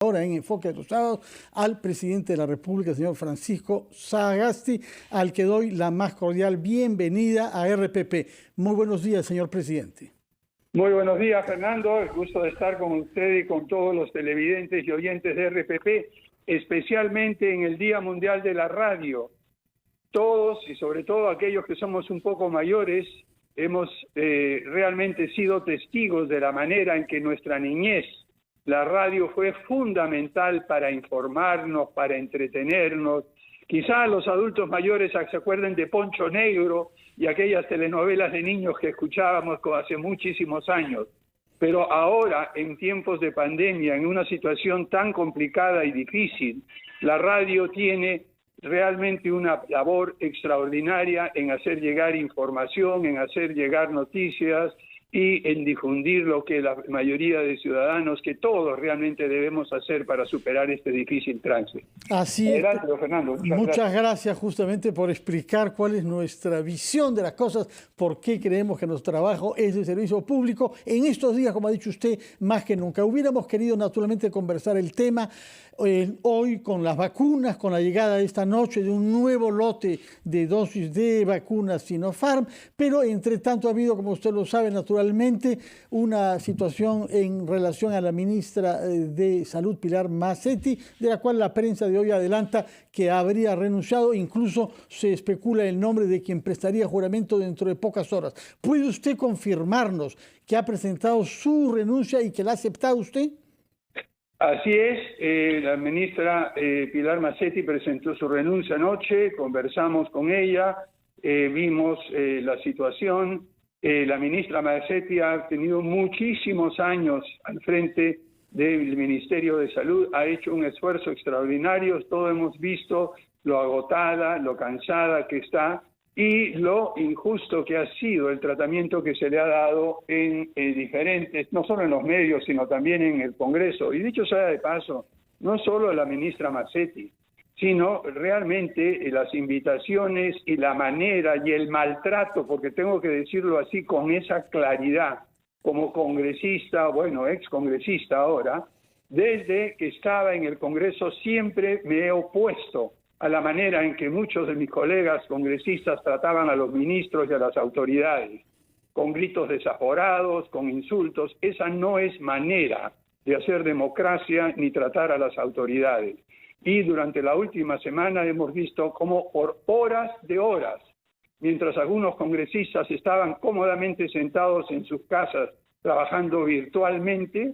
Ahora en Enfoque de los Sábados al presidente de la República, señor Francisco Sagasti, al que doy la más cordial bienvenida a RPP. Muy buenos días, señor presidente. Muy buenos días, Fernando. El gusto de estar con usted y con todos los televidentes y oyentes de RPP, especialmente en el Día Mundial de la Radio. Todos y sobre todo aquellos que somos un poco mayores hemos realmente sido testigos de la manera en que nuestra niñez, la radio fue fundamental para informarnos, para entretenernos. Quizá los adultos mayores se acuerden de Poncho Negro y aquellas telenovelas de niños que escuchábamos hace muchísimos años. Pero ahora, en tiempos de pandemia, en una situación tan complicada y difícil, la radio tiene realmente una labor extraordinaria en hacer llegar información, en hacer llegar noticias y en difundir lo que la mayoría de ciudadanos, que todos realmente debemos hacer para superar este difícil trance. Así es. Adelante, Fernando. Muchas gracias justamente por explicar cuál es nuestra visión de las cosas, por qué creemos que nuestro trabajo es de servicio público. En estos días, como ha dicho usted, más que nunca. Hubiéramos querido naturalmente conversar el tema hoy con las vacunas, con la llegada esta noche de un nuevo lote de dosis de vacunas Sinopharm, pero entre tanto ha habido, como usted lo sabe, naturalmente una situación en relación a la ministra de Salud, Pilar Macetti, de la cual la prensa de hoy adelanta que habría renunciado, incluso se especula el nombre de quien prestaría juramento dentro de pocas horas. ¿Puede usted confirmarnos que ha presentado su renuncia y que la ha aceptado usted? Así es, la ministra Pilar Macetti presentó su renuncia anoche, conversamos con ella, vimos la situación. La ministra Macetti ha tenido muchísimos años al frente del Ministerio de Salud, ha hecho un esfuerzo extraordinario, todos hemos visto lo agotada, lo cansada que está y lo injusto que ha sido el tratamiento que se le ha dado en diferentes, no solo en los medios, sino también en el Congreso. Y dicho sea de paso, no solo la ministra Macetti, sino realmente las invitaciones y la manera y el maltrato, porque tengo que decirlo así con esa claridad, como congresista, bueno, excongresista ahora, desde que estaba en el Congreso siempre me he opuesto a la manera en que muchos de mis colegas congresistas trataban a los ministros y a las autoridades, con gritos desaforados, con insultos. Esa no es manera de hacer democracia ni tratar a las autoridades. Y durante la última semana hemos visto cómo por horas de horas, mientras algunos congresistas estaban cómodamente sentados en sus casas trabajando virtualmente,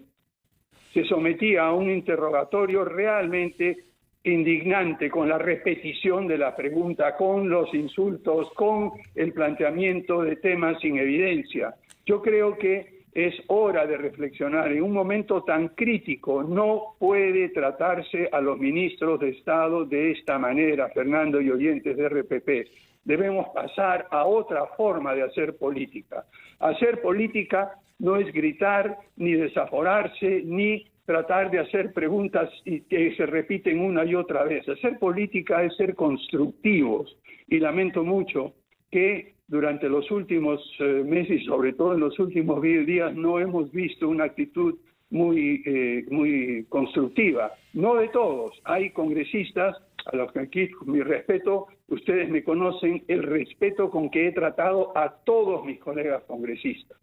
se sometía a un interrogatorio realmente indignante, con la repetición de la pregunta, con los insultos, con el planteamiento de temas sin evidencia. Yo creo que es hora de reflexionar. En un momento tan crítico no puede tratarse a los ministros de Estado de esta manera, Fernando y oyentes de RPP. Debemos pasar a otra forma de hacer política. Hacer política no es gritar, ni desaforarse, ni tratar de hacer preguntas que se repiten una y otra vez. Hacer política es ser constructivos. Y lamento mucho que durante los últimos meses y sobre todo en los últimos 10 días no hemos visto una actitud muy constructiva. No de todos. Hay congresistas a los que aquí, con mi respeto, ustedes me conocen, el respeto con que he tratado a todos mis colegas congresistas.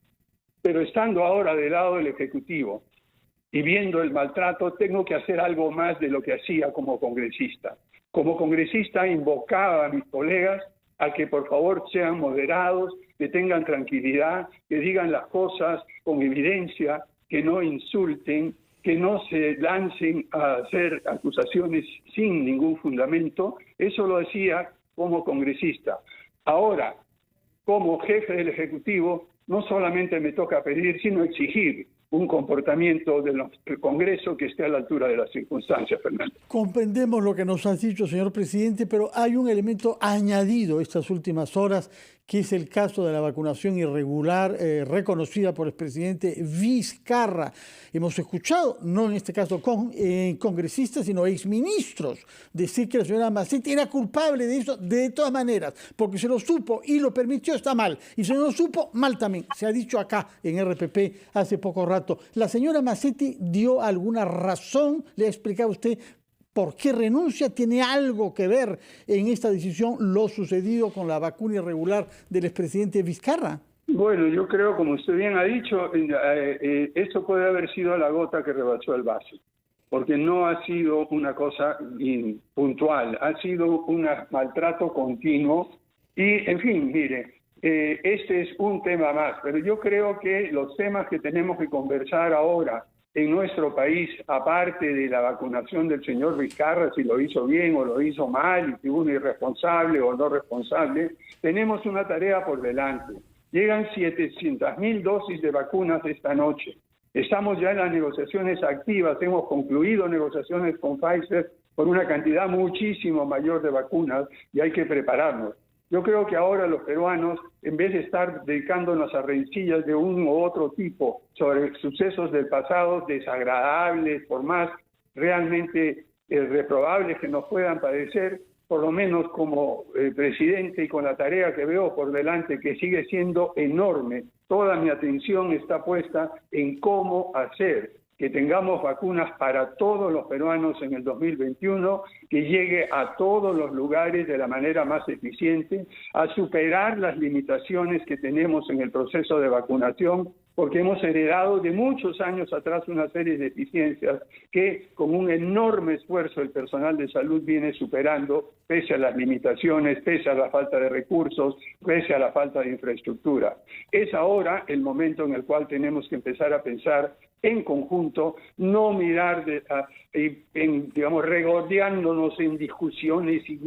Pero estando ahora del lado del Ejecutivo y viendo el maltrato, tengo que hacer algo más de lo que hacía como congresista. Como congresista invocaba a mis colegas a que por favor sean moderados, que tengan tranquilidad, que digan las cosas con evidencia, que no insulten, que no se lancen a hacer acusaciones sin ningún fundamento. Eso lo hacía como congresista. Ahora, como jefe del Ejecutivo, no solamente me toca pedir, sino exigir un comportamiento del Congreso que esté a la altura de las circunstancias, Fernando. Comprendemos lo que nos ha dicho, señor presidente, pero hay un elemento añadido estas últimas horas que es el caso de la vacunación irregular reconocida por el presidente Vizcarra. Hemos escuchado, no en este caso congresistas, sino exministros, decir que la señora Macetti era culpable de eso de todas maneras, porque se lo supo y lo permitió, está mal. Y si no lo supo, mal también. Se ha dicho acá en RPP hace poco rato. ¿La señora Macetti dio alguna razón? ¿Le ha explicado usted por qué renuncia? ¿Tiene algo que ver en esta decisión lo sucedido con la vacuna irregular del expresidente Vizcarra? Bueno, yo creo, como usted bien ha dicho, esto puede haber sido la gota que rebasó el vaso, porque no ha sido una cosa puntual, ha sido un maltrato continuo y, en fin, mire, este es un tema más, pero yo creo que los temas que tenemos que conversar ahora en nuestro país, aparte de la vacunación del señor Vizcarra, si lo hizo bien o lo hizo mal, y si uno es irresponsable o no responsable, tenemos una tarea por delante. Llegan 700.000 dosis de vacunas esta noche. Estamos ya en las negociaciones activas, hemos concluido negociaciones con Pfizer por una cantidad muchísimo mayor de vacunas y hay que prepararnos. Yo creo que ahora los peruanos, en vez de estar dedicándonos a rencillas de un u otro tipo sobre sucesos del pasado desagradables, por más realmente reprobables que nos puedan parecer, por lo menos como presidente y con la tarea que veo por delante, que sigue siendo enorme, toda mi atención está puesta en cómo hacer que tengamos vacunas para todos los peruanos en el 2021, que llegue a todos los lugares de la manera más eficiente, a superar las limitaciones que tenemos en el proceso de vacunación, porque hemos heredado de muchos años atrás una serie de deficiencias que con un enorme esfuerzo el personal de salud viene superando, pese a las limitaciones, pese a la falta de recursos, pese a la falta de infraestructura. Es ahora el momento en el cual tenemos que empezar a pensar en conjunto, no mirar, digamos, regodeándonos en discusiones y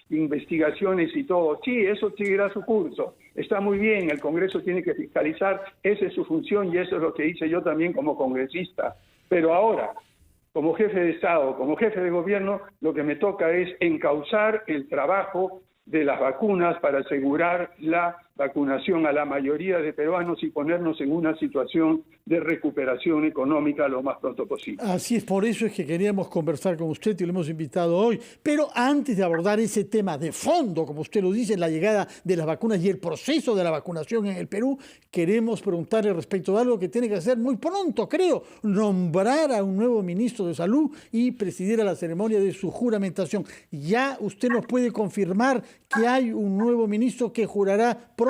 investigaciones y todo. Sí, eso seguirá su curso. Está muy bien, el Congreso tiene que fiscalizar, esa es su función y eso es lo que hice yo también como congresista. Pero ahora, como jefe de Estado, como jefe de gobierno, lo que me toca es encauzar el trabajo de las vacunas para asegurar la vacunación a la mayoría de peruanos y ponernos en una situación de recuperación económica lo más pronto posible. Así es, por eso es que queríamos conversar con usted y lo hemos invitado hoy. Pero antes de abordar ese tema de fondo, como usted lo dice, la llegada de las vacunas y el proceso de la vacunación en el Perú, queremos preguntarle respecto de algo que tiene que hacer muy pronto, creo, nombrar a un nuevo ministro de Salud y presidir a la ceremonia de su juramentación. ¿Ya usted nos puede confirmar que hay un nuevo ministro que jurará pronto?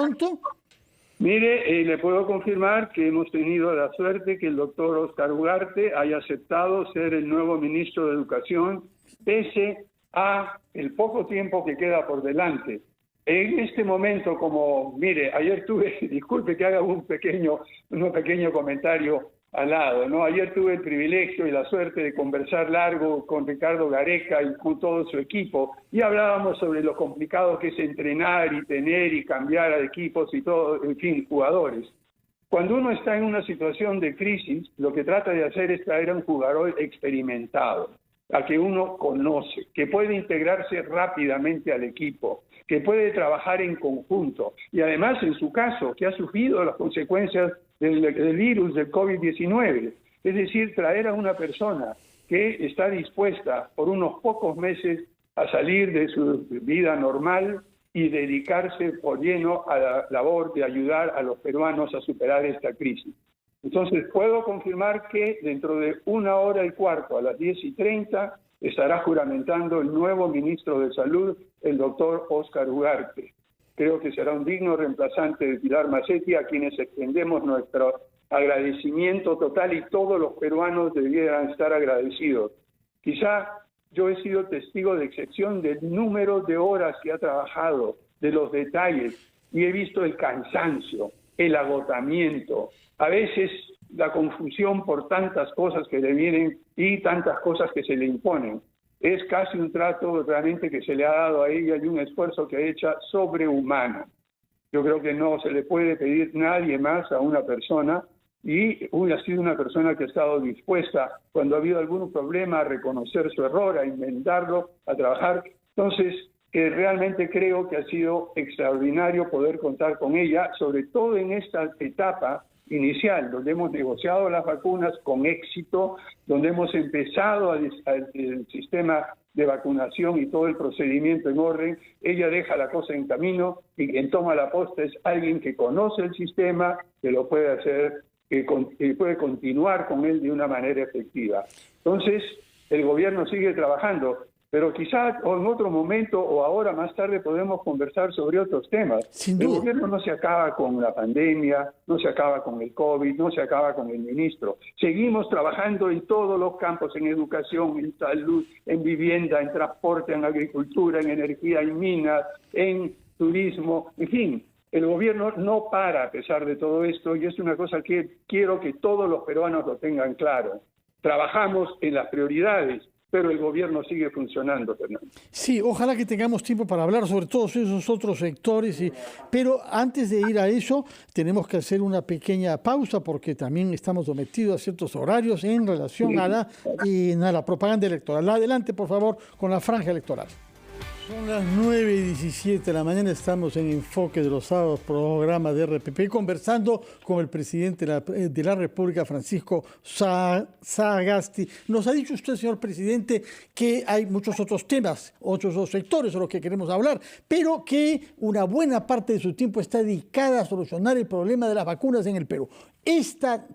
Mire, le puedo confirmar que hemos tenido la suerte que el doctor Óscar Ugarte haya aceptado ser el nuevo ministro de Educación, pese a el poco tiempo que queda por delante. En este momento, mire, ayer tuve, disculpe que haga un pequeño comentario al lado, ¿no? Ayer tuve el privilegio y la suerte de conversar largo con Ricardo Gareca y con todo su equipo y hablábamos sobre lo complicado que es entrenar y tener y cambiar a equipos y todo, en fin, jugadores. Cuando uno está en una situación de crisis, lo que trata de hacer es traer a un jugador experimentado, a que uno conoce, que puede integrarse rápidamente al equipo, que puede trabajar en conjunto y además, en su caso, que ha sufrido las consecuencias del virus, del COVID-19. Es decir, traer a una persona que está dispuesta por unos pocos meses a salir de su vida normal y dedicarse por lleno a la labor de ayudar a los peruanos a superar esta crisis. Entonces, puedo confirmar que dentro de 1:15, a las 10:30, estará juramentando el nuevo ministro de Salud, el doctor Óscar Ugarte. Creo que será un digno reemplazante de Pilar Macetti, a quienes extendemos nuestro agradecimiento total y todos los peruanos debieran estar agradecidos. Quizá yo he sido testigo de excepción del número de horas que ha trabajado, de los detalles, y he visto el cansancio, el agotamiento, a veces la confusión por tantas cosas que le vienen y tantas cosas que se le imponen. Es casi un trato realmente que se le ha dado a ella y un esfuerzo que ha hecho sobrehumano. Yo creo que no se le puede pedir nadie más a una persona y ha sido una persona que ha estado dispuesta cuando ha habido algún problema a reconocer su error, a enmendarlo, a trabajar. Entonces, que realmente creo que ha sido extraordinario poder contar con ella, sobre todo en esta etapa inicial, donde hemos negociado las vacunas con éxito, donde hemos empezado el sistema de vacunación y todo el procedimiento en orden. Ella deja la cosa en camino y quien toma la posta es alguien que conoce el sistema, que lo puede hacer, que puede continuar con él de una manera efectiva. Entonces, el gobierno sigue trabajando, pero quizás o en otro momento o ahora más tarde podemos conversar sobre otros temas. Sin duda. El gobierno no se acaba con la pandemia, no se acaba con el COVID, no se acaba con el ministro. Seguimos trabajando en todos los campos, en educación, en salud, en vivienda, en transporte, en agricultura, en energía, en minas, en turismo, en fin. El gobierno no para a pesar de todo esto y es una cosa que quiero que todos los peruanos lo tengan claro. Trabajamos en las prioridades, pero el gobierno sigue funcionando, Fernando. Sí, ojalá que tengamos tiempo para hablar sobre todos esos otros sectores, pero antes de ir a eso tenemos que hacer una pequeña pausa porque también estamos sometidos a ciertos horarios en relación a la propaganda electoral. Adelante, por favor, con la franja electoral. Son las 9:17 de la mañana, estamos en Enfoque de los Sábados, programa de RPP, conversando con el presidente de la República, Francisco Sagasti. Nos ha dicho usted, señor presidente, que hay muchos otros temas, otros sectores de los que queremos hablar, pero que una buena parte de su tiempo está dedicada a solucionar el problema de las vacunas en el Perú. Esta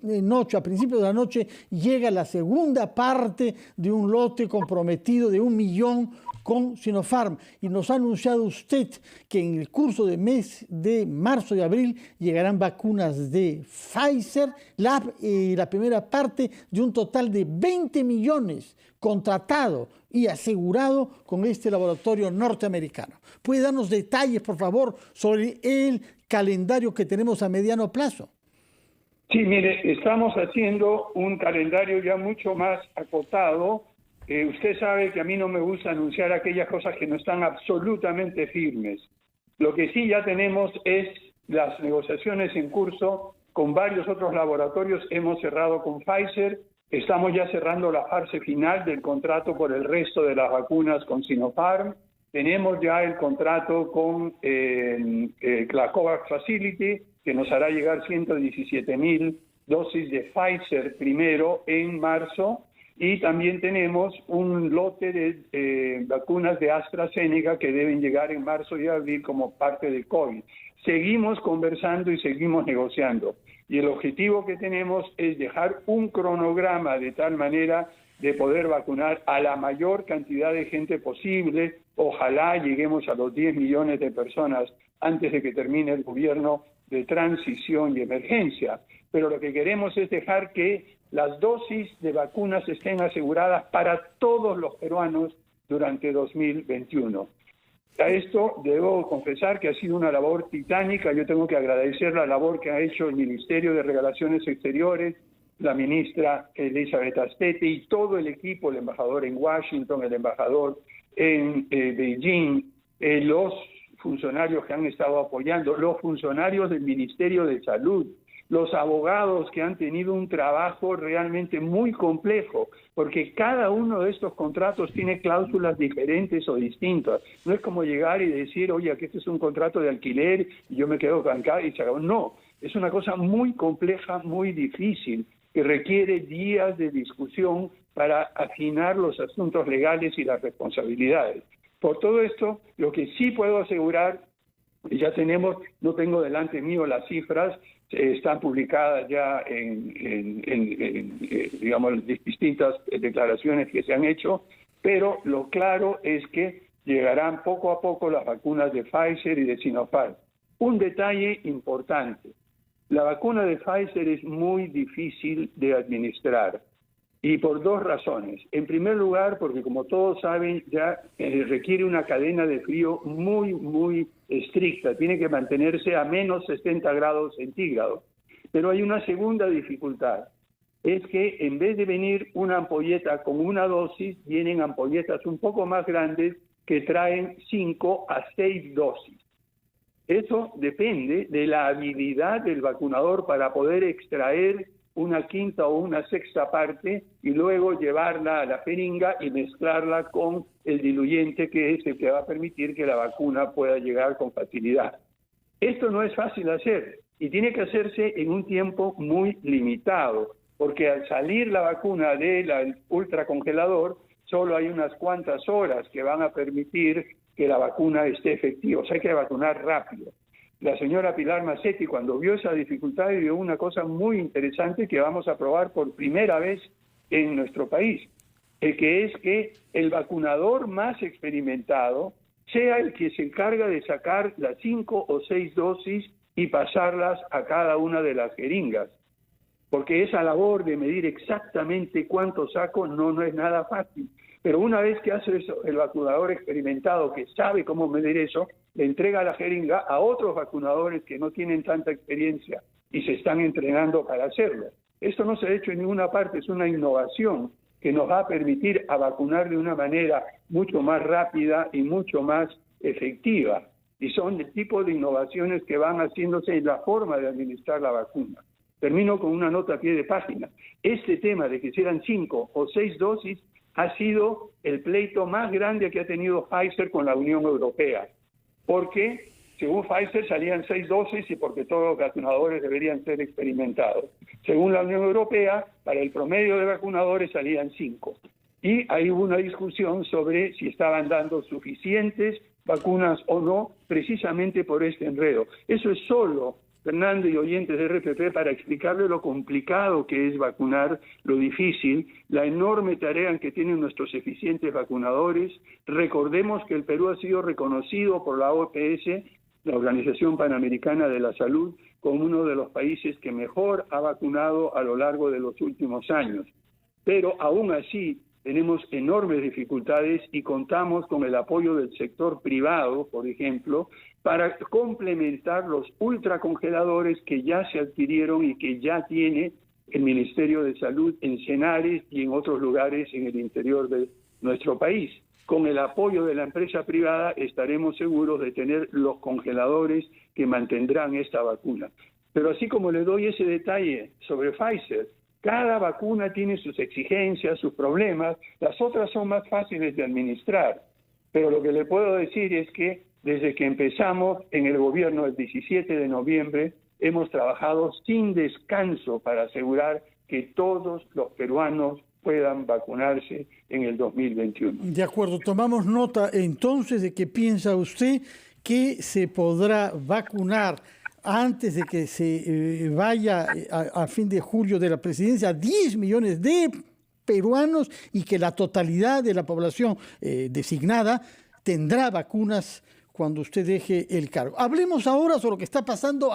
noche, a principios de la noche, llega la segunda parte de un lote comprometido de 1 millón con Sinopharm, y nos ha anunciado usted que en el curso del mes de marzo y abril llegarán vacunas de Pfizer, la primera parte de un total de 20 millones contratado y asegurado con este laboratorio norteamericano. ¿Puede darnos detalles, por favor, sobre el calendario que tenemos a mediano plazo? Sí, mire, estamos haciendo un calendario ya mucho más acotado. Usted sabe que a mí no me gusta anunciar aquellas cosas que no están absolutamente firmes. Lo que sí ya tenemos es las negociaciones en curso con varios otros laboratorios. Hemos cerrado con Pfizer, estamos ya cerrando la fase final del contrato por el resto de las vacunas con Sinopharm. Tenemos ya el contrato con la COVAX Facility, que nos hará llegar 117,000 dosis de Pfizer primero en marzo. Y también tenemos un lote de vacunas de AstraZeneca que deben llegar en marzo y abril como parte del COVID. Seguimos conversando y seguimos negociando. Y el objetivo que tenemos es dejar un cronograma de tal manera de poder vacunar a la mayor cantidad de gente posible. Ojalá lleguemos a los 10 millones de personas antes de que termine el gobierno de transición y emergencia. Pero lo que queremos es dejar que las dosis de vacunas estén aseguradas para todos los peruanos durante 2021. A esto debo confesar que ha sido una labor titánica. Yo tengo que agradecer la labor que ha hecho el Ministerio de Relaciones Exteriores, la ministra Elizabeth Astete y todo el equipo, el embajador en Washington, el embajador en Beijing, los funcionarios que han estado apoyando, los funcionarios del Ministerio de Salud, los abogados que han tenido un trabajo realmente muy complejo, porque cada uno de estos contratos tiene cláusulas diferentes o distintas. No es como llegar y decir, oye, aquí este es un contrato de alquiler y yo me quedo acá y se acabó. No, es una cosa muy compleja, muy difícil, que requiere días de discusión para afinar los asuntos legales y las responsabilidades. Por todo esto, lo que sí puedo asegurar, ya tenemos, no tengo delante mío las cifras, están publicadas ya digamos, distintas declaraciones que se han hecho, pero lo claro es que llegarán poco a poco las vacunas de Pfizer y de Sinopharm. Un detalle importante, la vacuna de Pfizer es muy difícil de administrar y por dos razones. En primer lugar, porque como todos saben, ya requiere una cadena de frío muy estricta, tiene que mantenerse a menos 60 grados centígrados. Pero hay una segunda dificultad, es que en vez de venir una ampolleta con una dosis, vienen ampolletas un poco más grandes que traen 5 a 6 dosis. Eso depende de la habilidad del vacunador para poder extraer una quinta o una sexta parte y luego llevarla a la jeringa y mezclarla con el diluyente que es el que va a permitir que la vacuna pueda llegar con facilidad. Esto no es fácil hacer y tiene que hacerse en un tiempo muy limitado, porque al salir la vacuna del ultracongelador, solo hay unas cuantas horas que van a permitir que la vacuna esté efectiva. O sea, hay que vacunar rápido. La señora Pilar Macetti, cuando vio esa dificultad, vio una cosa muy interesante que vamos a probar por primera vez en nuestro país, que es que el vacunador más experimentado sea el que se encarga de sacar las 5 o 6 dosis y pasarlas a cada una de las jeringas. Porque esa labor de medir exactamente cuánto saco no es nada fácil. Pero una vez que hace eso, el vacunador experimentado que sabe cómo medir eso, le entrega la jeringa a otros vacunadores que no tienen tanta experiencia y se están entrenando para hacerlo. Esto no se ha hecho en ninguna parte, es una innovación que nos va a permitir a vacunar de una manera mucho más rápida y mucho más efectiva. Y son el tipo de innovaciones que van haciéndose en la forma de administrar la vacuna. Termino con una nota a pie de página. Este tema de que sean 5 o 6 dosis ha sido el pleito más grande que ha tenido Pfizer con la Unión Europea, porque según Pfizer salían 6 dosis y porque todos los vacunadores deberían ser experimentados. Según la Unión Europea, para el promedio de vacunadores salían 5. Y ahí hubo una discusión sobre si estaban dando suficientes vacunas o no, precisamente por este enredo. Eso es solo, Fernando y oyentes de RPP, para explicarle lo complicado que es vacunar, lo difícil, la enorme tarea en que tienen nuestros eficientes vacunadores. Recordemos que el Perú ha sido reconocido por la OPS, la Organización Panamericana de la Salud, como uno de los países que mejor ha vacunado a lo largo de los últimos años. Pero aún así tenemos enormes dificultades y contamos con el apoyo del sector privado, por ejemplo, para complementar los ultracongeladores que ya se adquirieron y que ya tiene el Ministerio de Salud en Senares y en otros lugares en el interior de nuestro país. Con el apoyo de la empresa privada estaremos seguros de tener los congeladores que mantendrán esta vacuna. Pero así como le doy ese detalle sobre Pfizer, cada vacuna tiene sus exigencias, sus problemas, las otras son más fáciles de administrar. Pero lo que le puedo decir es que desde que empezamos en el gobierno el 17 de noviembre, hemos trabajado sin descanso para asegurar que todos los peruanos puedan vacunarse en el 2021. De acuerdo, tomamos nota entonces de que piensa usted que se podrá vacunar antes de que se vaya a fin de julio de la presidencia 10 millones de peruanos y que la totalidad de la población designada tendrá vacunas cuando usted deje el cargo. Hablemos ahora sobre lo que está pasando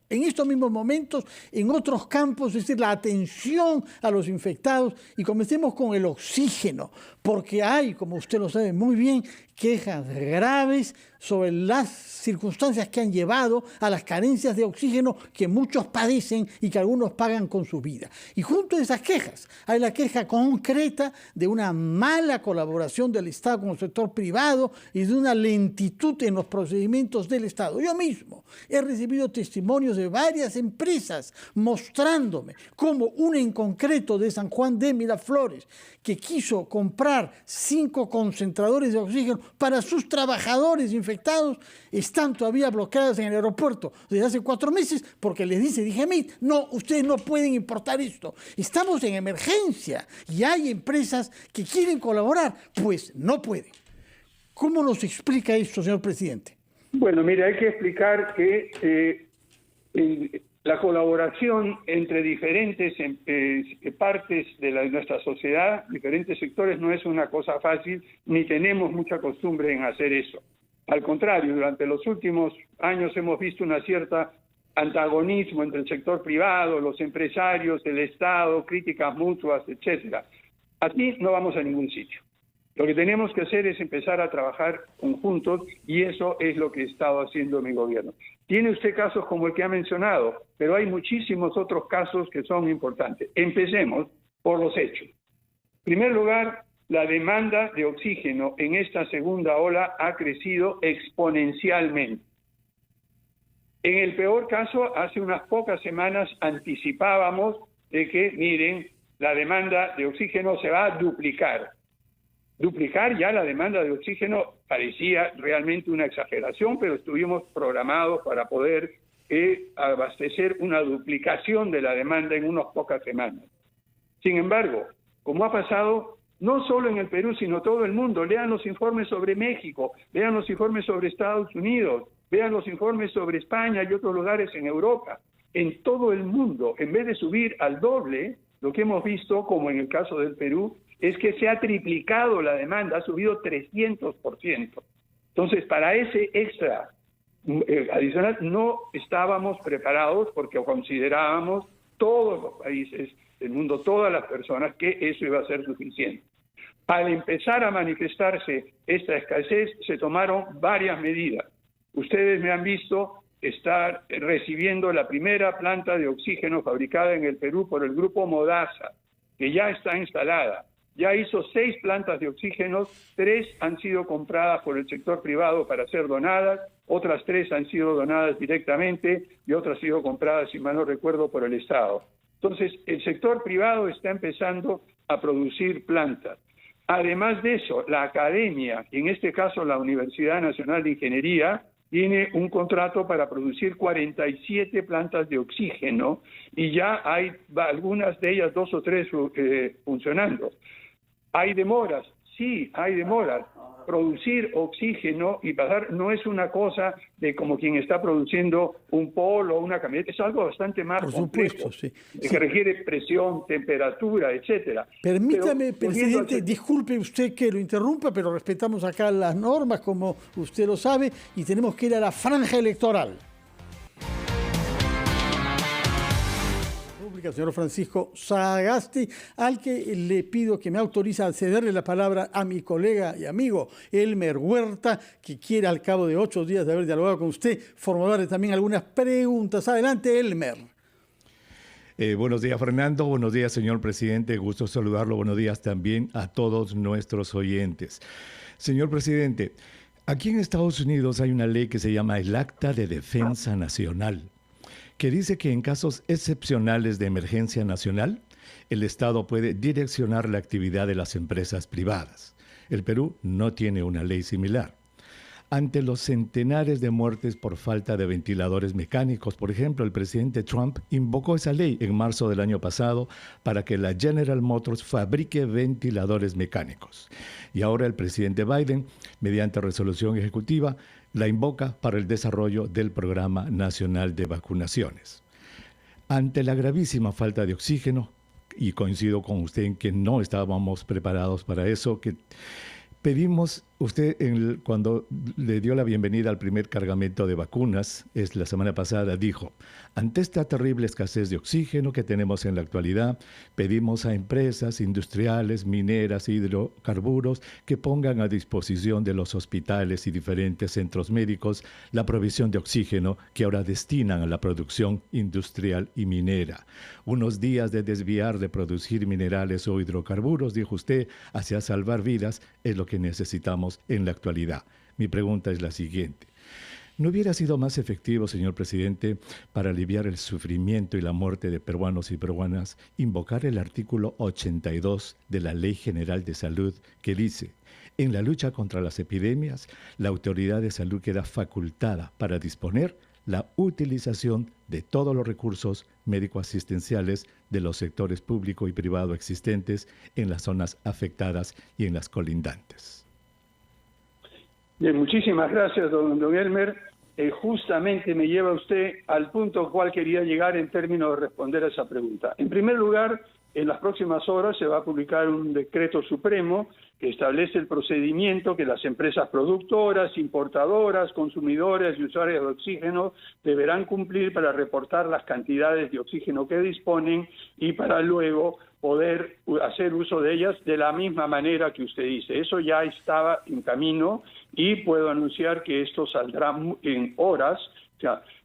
en estos mismos momentos en otros campos, es decir, la atención a los infectados, y comencemos con el oxígeno, porque hay, como usted lo sabe muy bien, quejas graves sobre las circunstancias que han llevado a las carencias de oxígeno que muchos padecen y que algunos pagan con su vida. Y junto a esas quejas hay la queja concreta de una mala colaboración del Estado con el sector privado y de una lentitud en los procedimientos del Estado. Yo mismo he recibido testimonios de varias empresas mostrándome cómo una en concreto de San Juan de Miraflores, que quiso comprar 5 concentradores de oxígeno para sus trabajadores infectados, están todavía bloqueadas en el aeropuerto desde hace 4 meses porque les dije, no, ustedes no pueden importar esto. Estamos en emergencia y hay empresas que quieren colaborar, pues no pueden. ¿Cómo nos explica esto, señor presidente? Bueno, mire, hay que explicar que la colaboración entre diferentes partes de nuestra sociedad, diferentes sectores, no es una cosa fácil, ni tenemos mucha costumbre en hacer eso. Al contrario, durante los últimos años hemos visto una cierta antagonismo entre el sector privado, los empresarios, el Estado, críticas mutuas, etcétera. Aquí no vamos a ningún sitio. Lo que tenemos que hacer es empezar a trabajar conjuntos y eso es lo que he estado haciendo mi gobierno. Tiene usted casos como el que ha mencionado, pero hay muchísimos otros casos que son importantes. Empecemos por los hechos. En primer lugar, la demanda de oxígeno en esta segunda ola ha crecido exponencialmente. En el peor caso, hace unas pocas semanas anticipábamos de que, miren, la demanda de oxígeno se va a duplicar. Duplicar ya la demanda de oxígeno parecía realmente una exageración, pero estuvimos programados para poder abastecer una duplicación de la demanda en unas pocas semanas. Sin embargo, como ha pasado no solo en el Perú, sino todo el mundo, lean los informes sobre México, lean los informes sobre Estados Unidos, vean los informes sobre España y otros lugares en Europa. En todo el mundo, en vez de subir al doble, lo que hemos visto, como en el caso del Perú, es que se ha triplicado la demanda, ha subido 300%. Entonces, para ese extra adicional no estábamos preparados porque considerábamos todos los países del mundo, todas las personas, que eso iba a ser suficiente. Al empezar a manifestarse esta escasez, se tomaron varias medidas. Ustedes me han visto estar recibiendo la primera planta de oxígeno fabricada en el Perú por el grupo Modasa, que ya está instalada. Ya hizo 6 plantas de oxígeno, 3 han sido compradas por el sector privado para ser donadas, otras 3 han sido donadas directamente y otras han sido compradas, si mal no recuerdo, por el Estado. Entonces, el sector privado está empezando a producir plantas. Además de eso, la academia, en este caso la Universidad Nacional de Ingeniería, tiene un contrato para producir 47 plantas de oxígeno y ya hay algunas de ellas, 2 o 3 funcionando. ¿Hay demoras? Sí, hay demoras. Producir oxígeno y pasar no es una cosa de como quien está produciendo un polo o una camioneta, es algo bastante más complejo, sí. Que requiere presión, temperatura, etcétera. Permítame, presidente, disculpe usted que lo interrumpa, pero respetamos acá las normas, como usted lo sabe, y tenemos que ir a la franja electoral. Señor Francisco Sagasti, al que le pido que me autorice a cederle la palabra a mi colega y amigo Elmer Huerta, que quiere, al cabo de 8 días de haber dialogado con usted, formularle también algunas preguntas. Adelante, Elmer. Buenos días, Fernando. Buenos días, señor presidente. Gusto saludarlo. Buenos días también a todos nuestros oyentes. Señor presidente, aquí en Estados Unidos hay una ley que se llama el Acta de Defensa Nacional, que dice que en casos excepcionales de emergencia nacional, el Estado puede direccionar la actividad de las empresas privadas. El Perú no tiene una ley similar. Ante los centenares de muertes por falta de ventiladores mecánicos, por ejemplo, el presidente Trump invocó esa ley en marzo del año pasado para que la General Motors fabrique ventiladores mecánicos. Y ahora el presidente Biden, mediante resolución ejecutiva, la invoca para el desarrollo del Programa Nacional de Vacunaciones. Ante la gravísima falta de oxígeno, y coincido con usted en que no estábamos preparados para eso, que pedimos, usted cuando le dio la bienvenida al primer cargamento de vacunas, la semana pasada, dijo: ante esta terrible escasez de oxígeno que tenemos en la actualidad, pedimos a empresas industriales, mineras, hidrocarburos, que pongan a disposición de los hospitales y diferentes centros médicos la provisión de oxígeno que ahora destinan a la producción industrial y minera. Unos días de desviar de producir minerales o hidrocarburos, dijo usted, hacia salvar vidas, es lo que necesitamos en la actualidad. Mi pregunta es la siguiente: ¿no hubiera sido más efectivo, señor presidente, para aliviar el sufrimiento y la muerte de peruanos y peruanas, invocar el artículo 82 de la Ley General de Salud, que dice: en la lucha contra las epidemias, la autoridad de salud queda facultada para disponer la utilización de todos los recursos médico-asistenciales de los sectores público y privado existentes en las zonas afectadas y en las colindantes? Bien, muchísimas gracias, don Elmer. Justamente me lleva usted al punto al cual quería llegar en términos de responder a esa pregunta. En primer lugar, en las próximas horas se va a publicar un decreto supremo que establece el procedimiento que las empresas productoras, importadoras, consumidores y usuarios de oxígeno deberán cumplir para reportar las cantidades de oxígeno que disponen y para luego poder hacer uso de ellas de la misma manera que usted dice. Eso ya estaba en camino y puedo anunciar que esto saldrá en horas.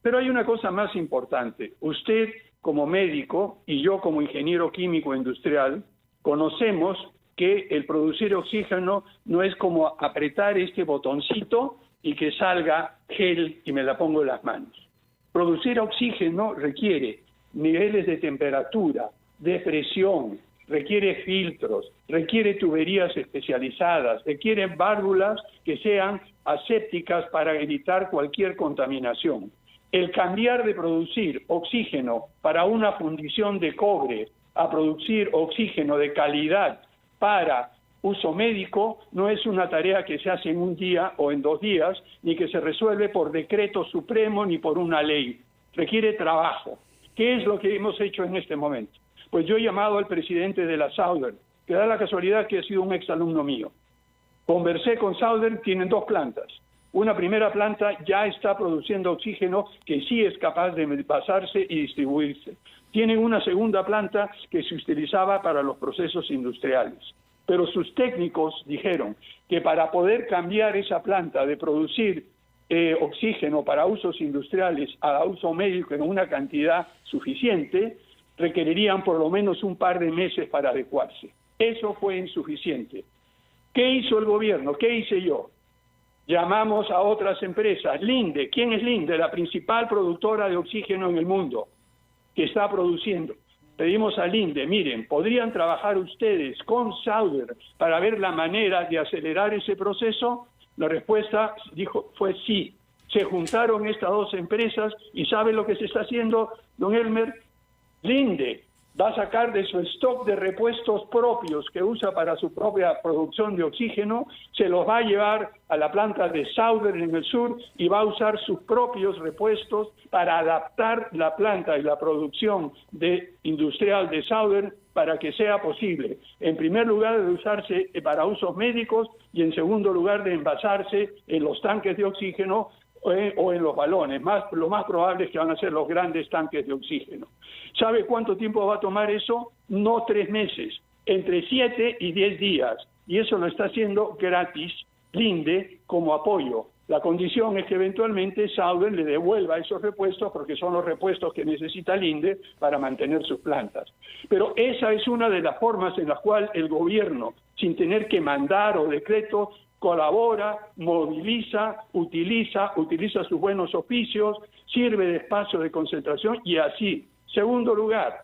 Pero hay una cosa más importante. Usted, como médico, y yo como ingeniero químico industrial, conocemos que el producir oxígeno no es como apretar este botoncito y que salga gel y me la pongo en las manos. Producir oxígeno requiere niveles de temperatura, de presión, requiere filtros, requiere tuberías especializadas, requiere válvulas que sean asépticas para evitar cualquier contaminación. El cambiar de producir oxígeno para una fundición de cobre a producir oxígeno de calidad para uso médico no es una tarea que se hace en un día o en 2 días, ni que se resuelve por decreto supremo ni por una ley. Requiere trabajo. ¿Qué es lo que hemos hecho en este momento? Pues yo he llamado al presidente de la Southern, que da la casualidad que ha sido un exalumno mío. Conversé con Southern, tienen 2 plantas. Una primera planta ya está produciendo oxígeno que sí es capaz de envasarse y distribuirse. Tienen una segunda planta que se utilizaba para los procesos industriales. Pero sus técnicos dijeron que para poder cambiar esa planta de producir oxígeno para usos industriales a uso médico en una cantidad suficiente, requerirían por lo menos un par de meses para adecuarse. Eso fue insuficiente. ¿Qué hizo el gobierno? ¿Qué hice yo? Llamamos a otras empresas. Linde, ¿quién es Linde? La principal productora de oxígeno en el mundo, que está produciendo. Pedimos a Linde, miren, ¿podrían trabajar ustedes con Southern para ver la manera de acelerar ese proceso? La respuesta fue sí. Se juntaron estas 2 empresas y ¿sabe lo que se está haciendo, don Elmer? Linde va a sacar de su stock de repuestos propios que usa para su propia producción de oxígeno, se los va a llevar a la planta de Southern en el sur y va a usar sus propios repuestos para adaptar la planta y la producción industrial de Southern para que sea posible, en primer lugar, de usarse para usos médicos y en segundo lugar, de envasarse en los tanques de oxígeno o en los balones. Lo más probable es que van a ser los grandes tanques de oxígeno. ¿Sabe cuánto tiempo va a tomar eso? No 3 meses, entre 7 y 10 días. Y eso lo está haciendo gratis Linde como apoyo. La condición es que eventualmente Southern le devuelva esos repuestos porque son los repuestos que necesita Linde para mantener sus plantas. Pero esa es una de las formas en las cuales el gobierno, sin tener que mandar o decreto, colabora, moviliza, utiliza sus buenos oficios, sirve de espacio de concentración y así. Segundo lugar,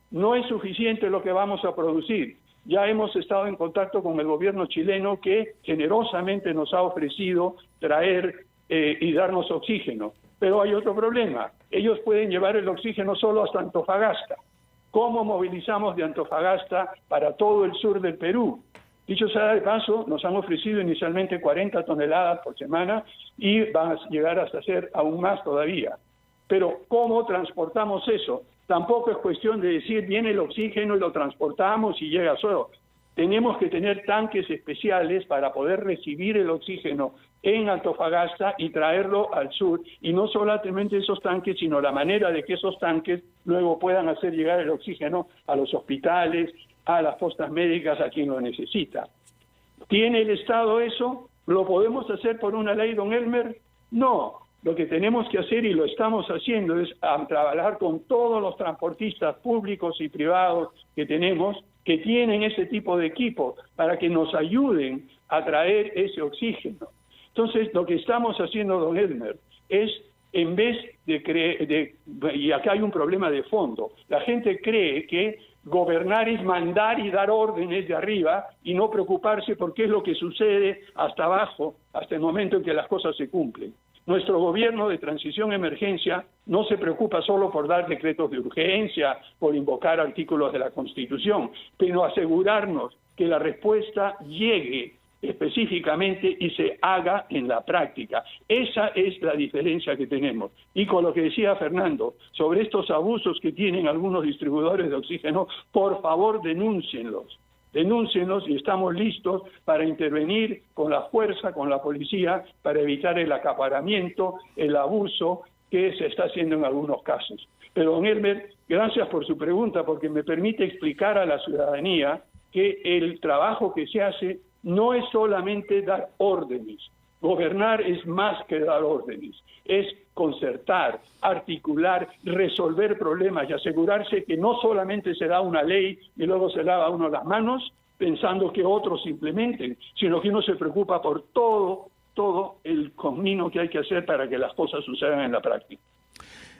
no es suficiente lo que vamos a producir. Ya hemos estado en contacto con el gobierno chileno que generosamente nos ha ofrecido traer y darnos oxígeno. Pero hay otro problema. Ellos pueden llevar el oxígeno solo hasta Antofagasta. ¿Cómo movilizamos de Antofagasta para todo el sur del Perú? Dicho sea de paso, nos han ofrecido inicialmente 40 toneladas por semana y van a llegar hasta ser aún más todavía. Pero ¿cómo transportamos eso? Tampoco es cuestión de decir, viene el oxígeno y lo transportamos y llega solo. Tenemos que tener tanques especiales para poder recibir el oxígeno en Antofagasta y traerlo al sur. Y no solamente esos tanques, sino la manera de que esos tanques luego puedan hacer llegar el oxígeno a los hospitales, a las postas médicas, a quien lo necesita. ¿Tiene el Estado eso? ¿Lo podemos hacer por una ley, don Elmer? No. Lo que tenemos que hacer, y lo estamos haciendo, es trabajar con todos los transportistas públicos y privados que tenemos, que tienen ese tipo de equipo, para que nos ayuden a traer ese oxígeno. Entonces, lo que estamos haciendo, don Elmer, es, en vez de creer, y acá hay un problema de fondo, la gente cree que gobernar es mandar y dar órdenes de arriba y no preocuparse por qué es lo que sucede hasta abajo, hasta el momento en que las cosas se cumplen. Nuestro gobierno de transición emergencia no se preocupa solo por dar decretos de urgencia, por invocar artículos de la Constitución, pero asegurarnos que la respuesta llegue específicamente y se haga en la práctica. Esa es la diferencia que tenemos. Y con lo que decía Fernando, sobre estos abusos que tienen algunos distribuidores de oxígeno, por favor denúncienlos. Denúncienos y estamos listos para intervenir con la fuerza, con la policía, para evitar el acaparamiento, el abuso que se está haciendo en algunos casos. Pero, don Elmer, gracias por su pregunta, porque me permite explicar a la ciudadanía que el trabajo que se hace no es solamente dar órdenes. Gobernar es más que dar órdenes, es concertar, articular, resolver problemas y asegurarse que no solamente se da una ley y luego se lava uno las manos pensando que otros implementen, sino que uno se preocupa por todo el camino que hay que hacer para que las cosas sucedan en la práctica.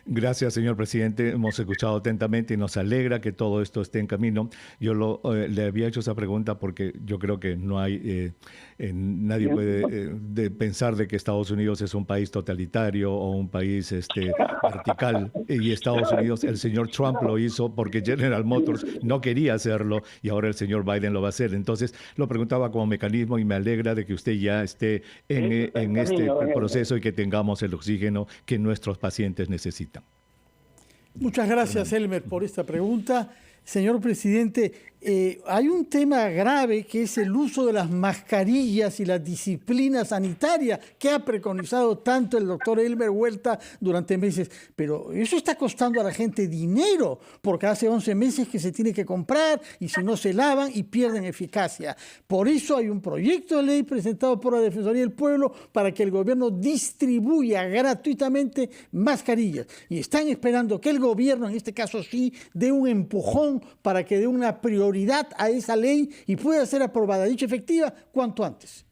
Gracias, señor presidente. Hemos escuchado atentamente y nos alegra que todo esto esté en camino. Yo le había hecho esa pregunta porque yo creo que no hay, nadie puede pensar de que Estados Unidos es un país totalitario o un país vertical. Y Estados Unidos, el señor Trump lo hizo porque General Motors no quería hacerlo y ahora el señor Biden lo va a hacer. Entonces, lo preguntaba como mecanismo y me alegra de que usted ya esté en este proceso y que tengamos el oxígeno que nuestros pacientes necesitan. Muchas gracias, Elmer, por esta pregunta. Señor presidente, hay un tema grave que es el uso de las mascarillas y la disciplina sanitaria que ha preconizado tanto el doctor Elmer Huerta durante meses. Pero eso está costando a la gente dinero, porque hace 11 meses que se tiene que comprar y si no se lavan y pierden eficacia. Por eso hay un proyecto de ley presentado por la Defensoría del Pueblo para que el gobierno distribuya gratuitamente mascarillas. Y están esperando que el gobierno, en este caso sí, dé un empujón para que dé una prioridad a esa ley y pueda ser aprobada, dicha efectiva, cuanto antes.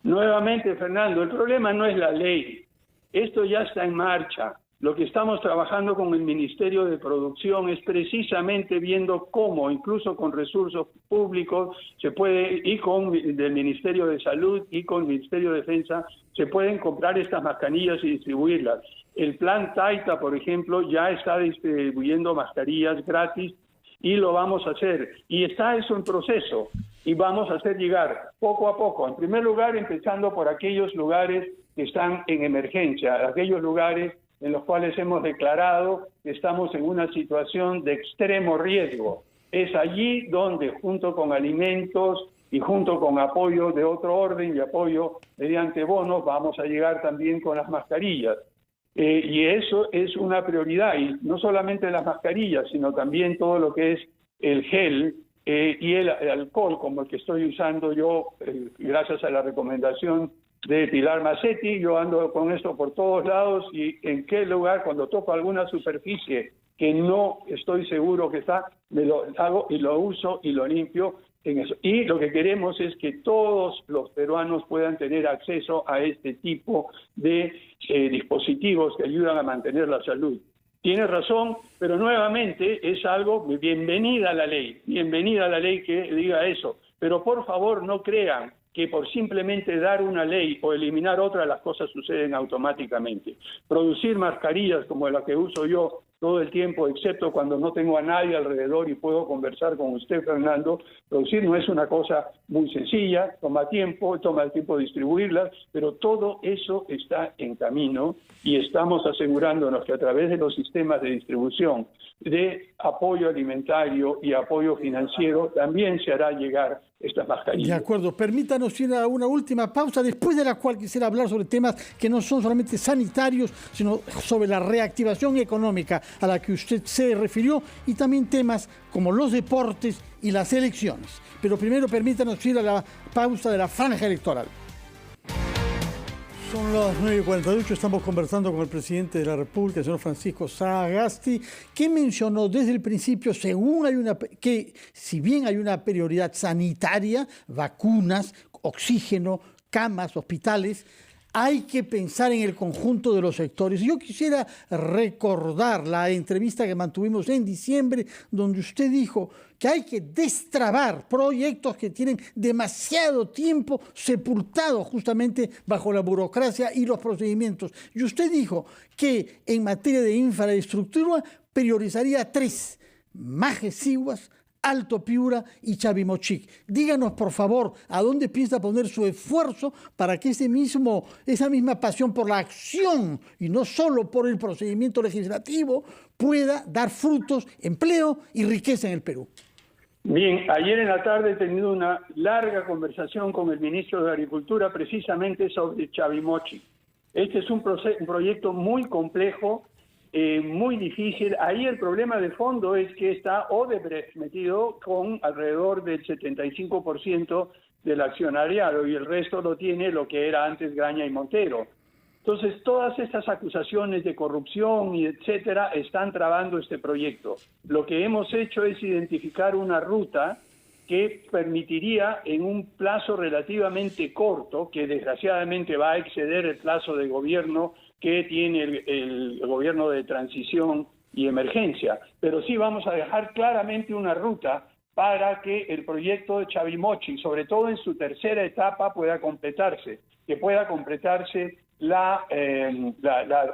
Nuevamente, Fernando, el problema no es la ley. Esto ya está en marcha. Lo que estamos trabajando con el Ministerio de Producción es precisamente viendo cómo, incluso con recursos públicos, se puede, y con el Ministerio de Salud y con el Ministerio de Defensa, se pueden comprar estas mascarillas y distribuirlas. El plan Taita, por ejemplo, ya está distribuyendo mascarillas gratis y lo vamos a hacer. Y está eso en proceso y vamos a hacer llegar poco a poco. En primer lugar, empezando por aquellos lugares que están en emergencia, aquellos lugares en los cuales hemos declarado que estamos en una situación de extremo riesgo. Es allí donde, junto con alimentos y junto con apoyo de otro orden y apoyo mediante bonos, vamos a llegar también con las mascarillas. Y eso es una prioridad, y no solamente las mascarillas, sino también todo lo que es el gel y el alcohol, como el que estoy usando yo, gracias a la recomendación de Pilar Massetti. Yo ando con esto por todos lados y en qué lugar, cuando toco alguna superficie que no estoy seguro que está, me lo hago y lo uso y lo limpio. En eso. Y lo que queremos es que todos los peruanos puedan tener acceso a este tipo de dispositivos que ayudan a mantener la salud. Tiene razón, pero nuevamente es algo, bienvenida a la ley que diga eso, pero por favor no crean que por simplemente dar una ley o eliminar otra las cosas suceden automáticamente. Producir mascarillas como la que uso yo todo el tiempo, excepto cuando no tengo a nadie alrededor y puedo conversar con usted, Fernando. Producir no es una cosa muy sencilla, toma el tiempo distribuirlas, pero todo eso está en camino y estamos asegurándonos que a través de los sistemas de distribución de apoyo alimentario y apoyo financiero también se hará llegar estas mascarillas. De acuerdo, permítanos ir a una última pausa, después de la cual quisiera hablar sobre temas que no son solamente sanitarios, sino sobre la reactivación económica a la que usted se refirió y también temas como los deportes y las elecciones. Pero primero permítanos ir a la pausa de la franja electoral. Son las 9:48, estamos conversando con el presidente de la República, el señor Francisco Sagasti, que mencionó desde el principio, que si bien hay una prioridad sanitaria, vacunas, oxígeno, camas, hospitales, hay que pensar en el conjunto de los sectores. Yo quisiera recordar la entrevista que mantuvimos en diciembre, donde usted dijo que hay que destrabar proyectos que tienen demasiado tiempo sepultados justamente bajo la burocracia y los procedimientos. Y usted dijo que en materia de infraestructura priorizaría 3: Majes Siguas, Alto Piura y Chavimochic. Díganos, por favor, a dónde piensa poner su esfuerzo para que esa misma pasión por la acción y no solo por el procedimiento legislativo pueda dar frutos, empleo y riqueza en el Perú. Bien, ayer en la tarde he tenido una larga conversación con el ministro de Agricultura precisamente sobre Chavimochic. Este es un proyecto muy complejo, muy difícil. Ahí el problema de fondo es que está Odebrecht metido con alrededor del 75% del accionariado y el resto lo tiene lo que era antes Graña y Montero. Entonces, todas estas acusaciones de corrupción y etcétera están trabando este proyecto. Lo que hemos hecho es identificar una ruta que permitiría en un plazo relativamente corto, que desgraciadamente va a exceder el plazo de gobierno que tiene el gobierno de transición y emergencia, pero sí vamos a dejar claramente una ruta para que el proyecto de Chavimochi, sobre todo en su tercera etapa, pueda completarse, que pueda completarse la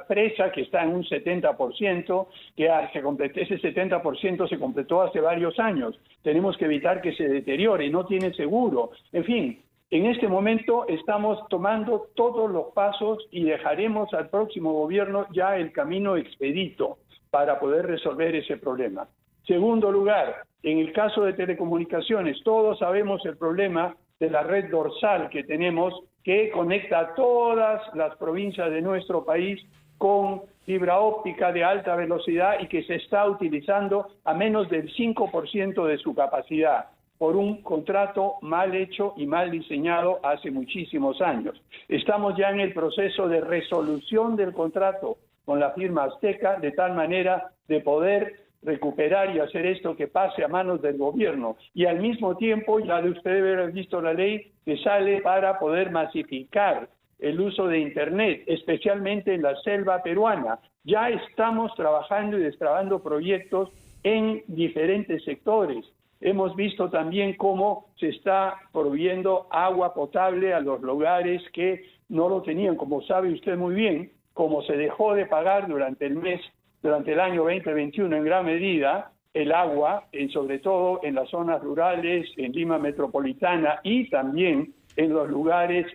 presa, que está en un 70%, ese 70% se completó hace varios años. Tenemos que evitar que se deteriore, no tiene seguro. En fin, en este momento estamos tomando todos los pasos y dejaremos al próximo gobierno ya el camino expedito para poder resolver ese problema. Segundo lugar, en el caso de telecomunicaciones, todos sabemos el problema de la red dorsal que tenemos, que conecta a todas las provincias de nuestro país con fibra óptica de alta velocidad y que se está utilizando a menos del 5% de su capacidad por un contrato mal hecho y mal diseñado hace muchísimos años. Estamos ya en el proceso de resolución del contrato con la firma Azteca, de tal manera de poder recuperar y hacer esto que pase a manos del gobierno. Y al mismo tiempo, ya de usted debe haber visto la ley que sale para poder masificar el uso de Internet, especialmente en la selva peruana. Ya estamos trabajando y destrabando proyectos en diferentes sectores. Hemos visto también cómo se está proveyendo agua potable a los lugares que no lo tenían, como sabe usted muy bien, como se dejó de pagar durante el año 2021 en gran medida el agua, sobre todo en las zonas rurales, en Lima metropolitana y también en los lugares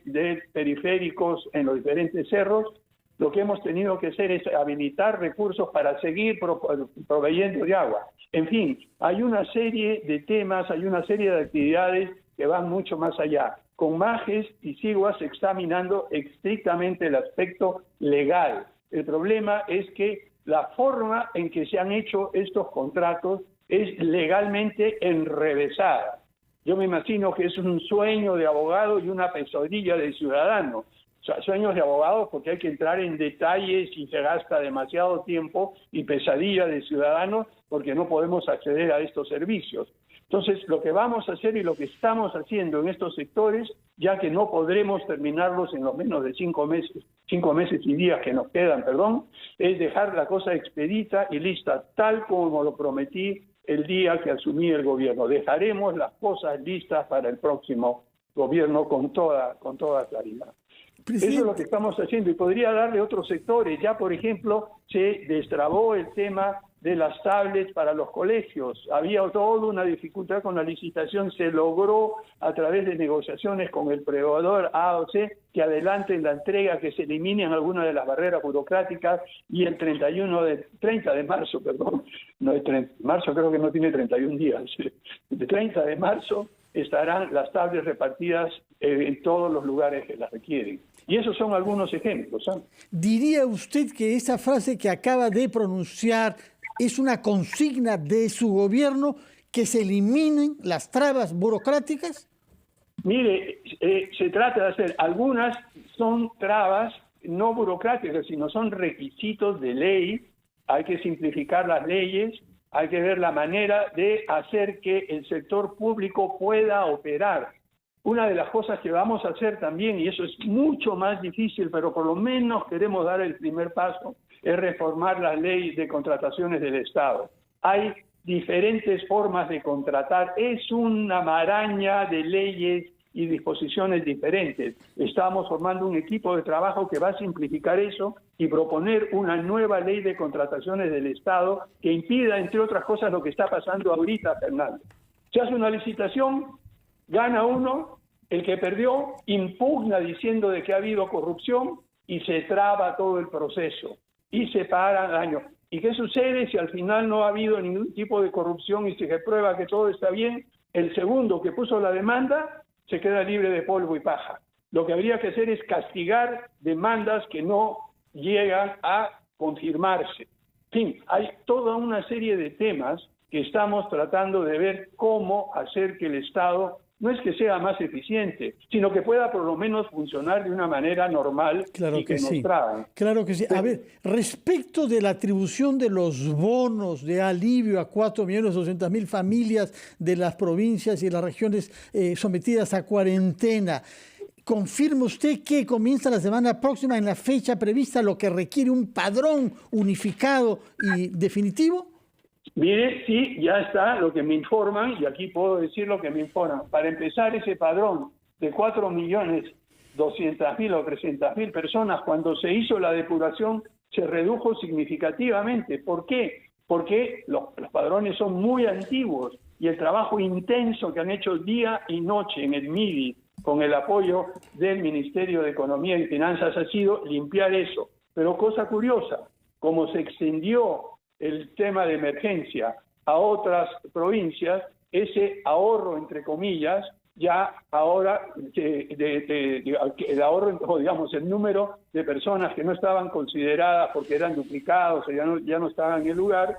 periféricos, en los diferentes cerros. Lo que hemos tenido que hacer es habilitar recursos para seguir proveyendo de agua. En fin, hay una serie de temas, hay una serie de actividades que van mucho más allá. Con Majes y Siguas examinando estrictamente el aspecto legal. El problema es que la forma en que se han hecho estos contratos es legalmente enrevesada. Yo me imagino que es un sueño de abogado y una pesadilla de ciudadano. O sea, sueños de abogados porque hay que entrar en detalles y se gasta demasiado tiempo, y pesadilla de ciudadanos porque no podemos acceder a estos servicios. Entonces, lo que vamos a hacer y lo que estamos haciendo en estos sectores, ya que no podremos terminarlos en los menos de 5 meses y días que nos quedan, es dejar la cosa expedita y lista, tal como lo prometí el día que asumí el gobierno. Dejaremos las cosas listas para el próximo gobierno con toda claridad. Presidente. Eso es lo que estamos haciendo, y podría darle otros sectores. Ya, por ejemplo, se destrabó el tema de las tablets para los colegios. Había toda una dificultad con la licitación, se logró a través de negociaciones con el proveedor AOC que adelanten la entrega, que se eliminen algunas de las barreras burocráticas, y el 30 de marzo, no el 30, marzo creo que no tiene 31 días, el 30 de marzo estarán las tablets repartidas en todos los lugares que las requieren. Y esos son algunos ejemplos. ¿Diría usted que esa frase que acaba de pronunciar es una consigna de su gobierno, que se eliminen las trabas burocráticas? Mire, se trata de hacer, algunas son trabas no burocráticas, sino son requisitos de ley. Hay que simplificar las leyes, hay que ver la manera de hacer que el sector público pueda operar. Una de las cosas que vamos a hacer también, y eso es mucho más difícil, pero por lo menos queremos dar el primer paso, es reformar la ley de contrataciones del Estado. Hay diferentes formas de contratar, es una maraña de leyes y disposiciones diferentes. Estamos formando un equipo de trabajo que va a simplificar eso y proponer una nueva ley de contrataciones del Estado que impida, entre otras cosas, lo que está pasando ahorita, Fernando. Se hace una licitación, gana uno, el que perdió impugna diciendo de que ha habido corrupción y se traba todo el proceso y se pagan daños. ¿Y qué sucede si al final no ha habido ningún tipo de corrupción y se prueba que todo está bien? El segundo que puso la demanda se queda libre de polvo y paja. Lo que habría que hacer es castigar demandas que no llegan a confirmarse. En fin, hay toda una serie de temas que estamos tratando de ver cómo hacer que el Estado no es que sea más eficiente, sino que pueda por lo menos funcionar de una manera normal Claro y que nos sí. tragan. Claro que sí. A ver, respecto de la atribución de los bonos de alivio a 4.200.000 familias de las provincias y las regiones sometidas a cuarentena, ¿confirma usted que comienza la semana próxima en la fecha prevista, lo que requiere un padrón unificado y definitivo? Mire, sí, ya está lo que me informan, y aquí puedo decir lo que me informan. Para empezar, ese padrón de 4.200.000 o 300.000 personas, cuando se hizo la depuración, se redujo significativamente. ¿Por qué? Porque los padrones son muy antiguos y el trabajo intenso que han hecho día y noche en el MIDI, con el apoyo del Ministerio de Economía y Finanzas, ha sido limpiar eso. Pero cosa curiosa, como se extendió el tema de emergencia a otras provincias, ese ahorro, entre comillas, ya ahora, el ahorro, digamos, el número de personas que no estaban consideradas porque eran duplicados o ya no estaban en el lugar,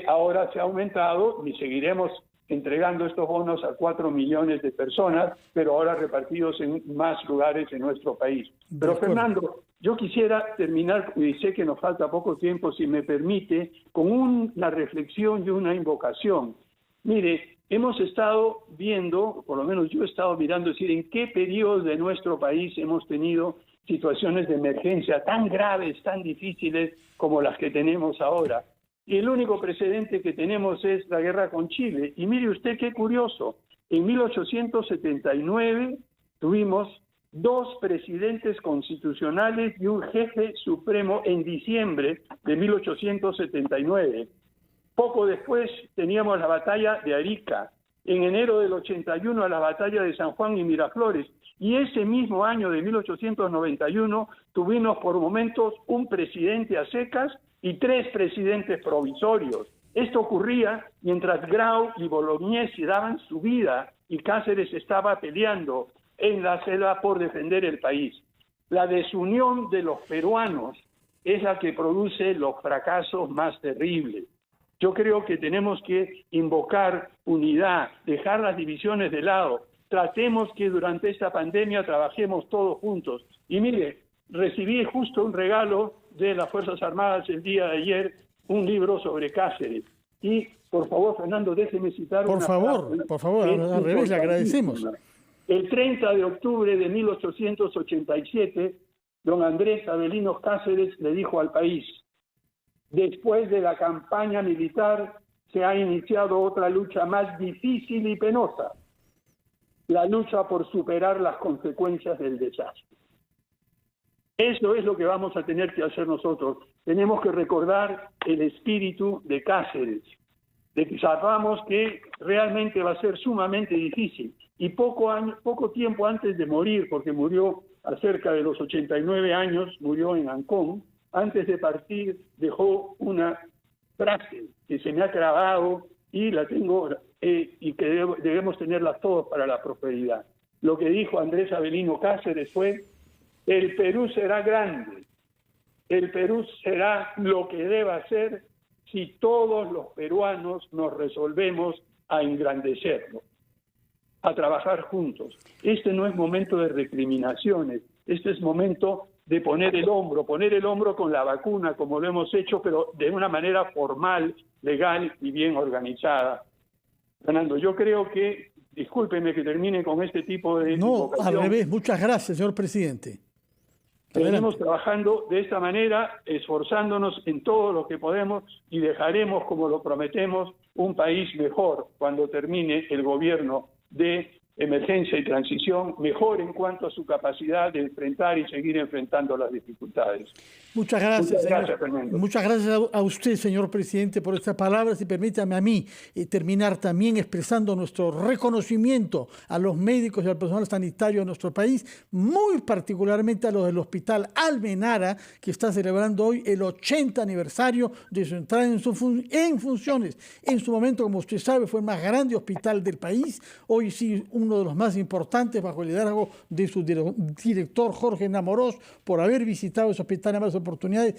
ahora se ha aumentado y seguiremos entregando estos bonos a 4 millones de personas, pero ahora repartidos en más lugares en nuestro país. Pero Fernando, yo quisiera terminar, y sé que nos falta poco tiempo, si me permite, con una reflexión y una invocación. Mire, hemos estado viendo, por lo menos yo he estado mirando, es decir, en qué periodos de nuestro país hemos tenido situaciones de emergencia tan graves, tan difíciles como las que tenemos ahora. Y el único precedente que tenemos es la guerra con Chile. Y mire usted qué curioso, en 1879 tuvimos 2 presidentes constitucionales y un jefe supremo en diciembre de 1879. Poco después teníamos la batalla de Arica, en enero del 81 a la batalla de San Juan y Miraflores, y ese mismo año de 1891 tuvimos por momentos un presidente a secas y 3 presidentes provisorios. Esto ocurría mientras Grau y Bolognesi daban su vida y Cáceres estaba peleando en la selva por defender el país. La desunión de los peruanos es la que produce los fracasos más terribles. Yo creo que tenemos que invocar unidad, dejar las divisiones de lado. Tratemos que durante esta pandemia trabajemos todos juntos. Y mire, recibí justo un regalo de las Fuerzas Armadas el día de ayer, un libro sobre Cáceres. Y, por favor, Fernando, déjeme citar Por favor, al revés, le agradecemos. El 30 de octubre de 1887, don Andrés Avelino Cáceres le dijo al país: después de la campaña militar se ha iniciado otra lucha más difícil y penosa, la lucha por superar las consecuencias del desastre. Eso es lo que vamos a tener que hacer nosotros. Tenemos que recordar el espíritu de Cáceres, de que sabemos que realmente va a ser sumamente difícil. Y poco tiempo antes de morir, porque murió a cerca de los 89 años, murió en Ancón, antes de partir dejó una frase que se me ha grabado y la tengo y que debemos tenerla todos para la prosperidad. Lo que dijo Andrés Avelino Cáceres fue: el Perú será grande, el Perú será lo que deba ser si todos los peruanos nos resolvemos a engrandecerlo, a trabajar juntos. Este no es momento de recriminaciones, este es momento de poner el hombro con la vacuna, como lo hemos hecho, pero de una manera formal, legal y bien organizada. Fernando, yo creo que, discúlpeme que termine con este tipo de... No, al revés, muchas gracias, señor presidente. Seguimos trabajando de esta manera, esforzándonos en todo lo que podemos y dejaremos, como lo prometemos, un país mejor cuando termine el gobierno de emergencia y transición, mejor en cuanto a su capacidad de enfrentar y seguir enfrentando las dificultades. Muchas gracias, Fernando. Muchas gracias a usted, señor presidente, por estas palabras, y permítame a mí terminar también expresando nuestro reconocimiento a los médicos y al personal sanitario de nuestro país, muy particularmente a los del Hospital Almenara, que está celebrando hoy el 80 aniversario de su entrada en funciones. En su momento, como usted sabe, fue el más grande hospital del país, hoy sí uno de los más importantes bajo el liderazgo de su director Jorge Namorós, por haber visitado ese hospital en varias oportunidades